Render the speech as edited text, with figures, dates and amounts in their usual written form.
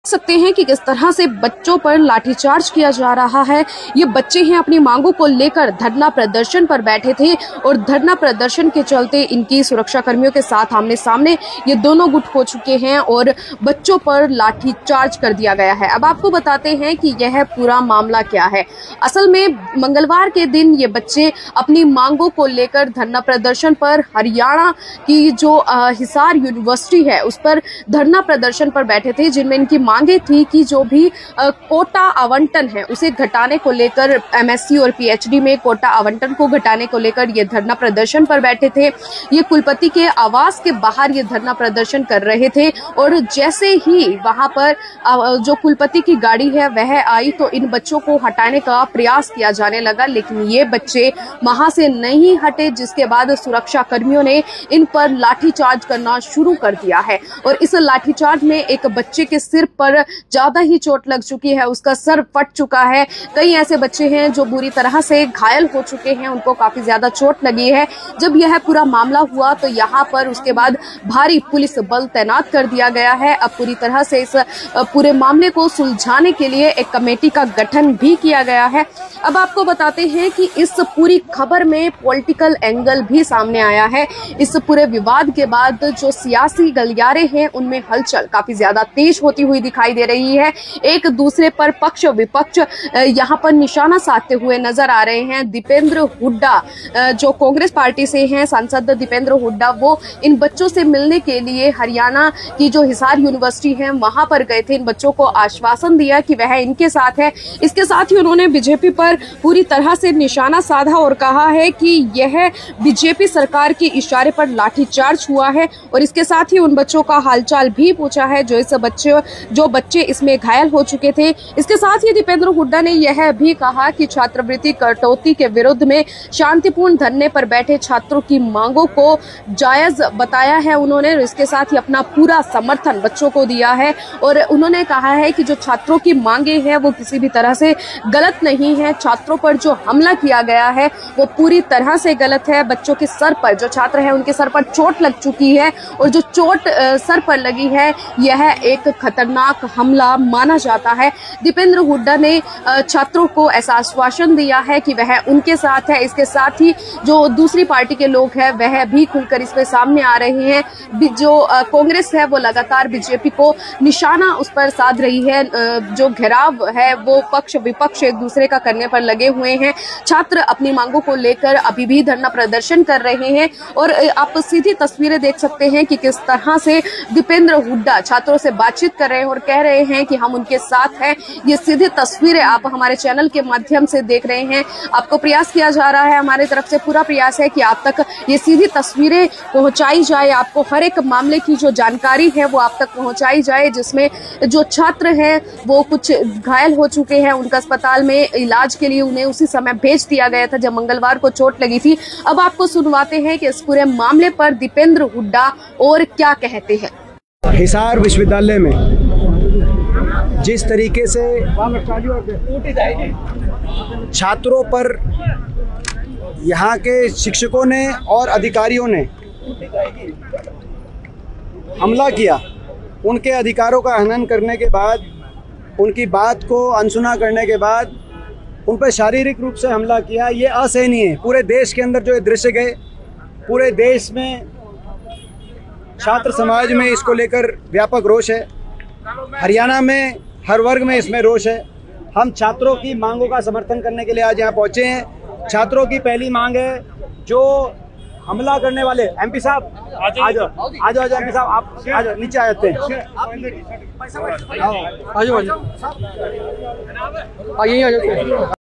सकते हैं कि किस तरह से बच्चों पर लाठीचार्ज किया जा रहा है। ये बच्चे हैं अपनी मांगों को लेकर धरना प्रदर्शन पर बैठे थे और धरना प्रदर्शन के चलते इनकी सुरक्षा कर्मियों के साथ आमने सामने ये दोनों गुट हो चुके हैं और बच्चों पर लाठीचार्ज कर दिया गया है। अब आपको बताते हैं कि यह पूरा मामला क्या है। असल में मंगलवार के दिन ये बच्चे अपनी मांगों को लेकर धरना प्रदर्शन पर हरियाणा की जो हिसार यूनिवर्सिटी है उस पर धरना प्रदर्शन पर बैठे थे, जिनमें इनकी मांगे थी कि जो भी कोटा आवंटन है उसे घटाने को लेकर एमएससी और पीएचडी में कोटा आवंटन को घटाने को लेकर ये धरना प्रदर्शन पर बैठे थे। ये कुलपति के आवास के बाहर ये धरना प्रदर्शन कर रहे थे और जैसे ही वहां पर जो कुलपति की गाड़ी है वह आई तो इन बच्चों को हटाने का प्रयास किया जाने लगा, लेकिन ये बच्चे वहां से नहीं हटे, जिसके बाद सुरक्षा कर्मियों ने इन पर लाठीचार्ज करना शुरू कर दिया है। और इस लाठीचार्ज में एक बच्चे के सिर पर ज्यादा ही चोट लग चुकी है, उसका सर फट चुका है। कई ऐसे बच्चे हैं जो बुरी तरह से घायल हो चुके हैं, उनको काफी ज्यादा चोट लगी है। जब यह पूरा मामला हुआ तो यहाँ पर उसके बाद भारी पुलिस बल तैनात कर दिया गया है। अब पूरी तरह से इस पूरे मामले को सुलझाने के लिए एक कमेटी का गठन भी किया गया है। अब आपको बताते हैं कि इस पूरी खबर में पॉलिटिकल एंगल भी सामने आया है। इस पूरे विवाद के बाद जो सियासी गलियारे हैं उनमें हलचल काफी ज्यादा तेज होती हुई दिखाई दे रही है। एक दूसरे पर पक्ष विपक्ष यहाँ पर निशाना साधते हुए नजर आ रहे हैं। दीपेंद्र हुड्डा जो कांग्रेस पार्टी से हैं, सांसद दीपेंद्र हुड्डा, वो इन बच्चों से मिलने के लिए हरियाणा की जो हिसार यूनिवर्सिटी है वहां पर गए थे। इन बच्चों को आश्वासन दिया कि वह इनके साथ है। इसके साथ ही उन्होंने बीजेपी पर पूरी तरह से निशाना साधा और कहा है कि यह बीजेपी सरकार के इशारे पर लाठीचार्ज हुआ है। और इसके साथ ही उन बच्चों का हालचाल भी पूछा है जो बच्चे इसमें घायल हो चुके थे। इसके साथ ही दीपेंद्र हुड्डा ने यह भी कहा कि छात्रवृत्ति कटौती के विरुद्ध में शांतिपूर्ण धरने पर बैठे छात्रों की मांगों को जायज बताया है उन्होंने। इसके साथ ही अपना पूरा समर्थन बच्चों को दिया है और उन्होंने कहा है कि जो छात्रों की मांगे हैं वो किसी भी तरह से गलत नहीं है। छात्रों पर जो हमला किया गया है वो पूरी तरह से गलत है। बच्चों के सर पर, जो छात्र है उनके सर पर चोट लग चुकी है और जो चोट सर पर लगी है यह एक खतरनाक हमला माना जाता है। दीपेंद्र हुड्डा ने छात्रों को ऐसा आश्वासन दिया है कि वह उनके साथ है। इसके साथ ही जो दूसरी पार्टी के लोग हैं वह भी खुलकर इसमें सामने आ रहे हैं। जो कांग्रेस है वो लगातार बीजेपी को निशाना उस पर साध रही है। जो घेराव है वो पक्ष विपक्ष एक दूसरे का करने पर लगे हुए हैं। छात्र अपनी मांगों को लेकर अभी भी धरना प्रदर्शन कर रहे हैं और आप सीधी तस्वीरें देख सकते हैं कि किस तरह से दीपेंद्र हुड्डा छात्रों से बातचीत कर रहे हैं और कह रहे हैं कि हम उनके साथ हैं। ये सीधी तस्वीरें आप हमारे चैनल के माध्यम से देख रहे हैं। आपको प्रयास किया जा रहा है, हमारी तरफ से पूरा प्रयास है कि आप तक ये सीधी तस्वीरें पहुंचाई जाए, आपको हर एक मामले की जो जानकारी है वो आप तक पहुंचाई जाए, जिसमें जो छात्र हैं वो कुछ घायल हो चुके हैं, उनका अस्पताल में इलाज के लिए उन्हें उसी समय भेज दिया गया था जब मंगलवार को चोट लगी थी। अब आपको सुनवाते हैं कि इस पूरे मामले पर दीपेंद्र हुड्डा और क्या कहते हैं। हिसार विश्वविद्यालय में जिस तरीके से छात्रों पर यहाँ के शिक्षकों ने और अधिकारियों ने हमला किया, उनके अधिकारों का हनन करने के बाद, उनकी बात को अनसुना करने के बाद उन पर शारीरिक रूप से हमला किया, ये असहनीय है। पूरे देश के अंदर जो ये दृश्य गए, पूरे देश में छात्र समाज में इसको लेकर व्यापक रोष है। हरियाणा में हर वर्ग में इसमें रोष है। हम छात्रों की मांगों का समर्थन करने के लिए आज यहाँ पहुँचे हैं। छात्रों की पहली मांग है, जो हमला करने वाले एमपी साहब आ जाओ एमपी साहब, आप आ जाओ, नीचे आ जाते हैं। आ जाओ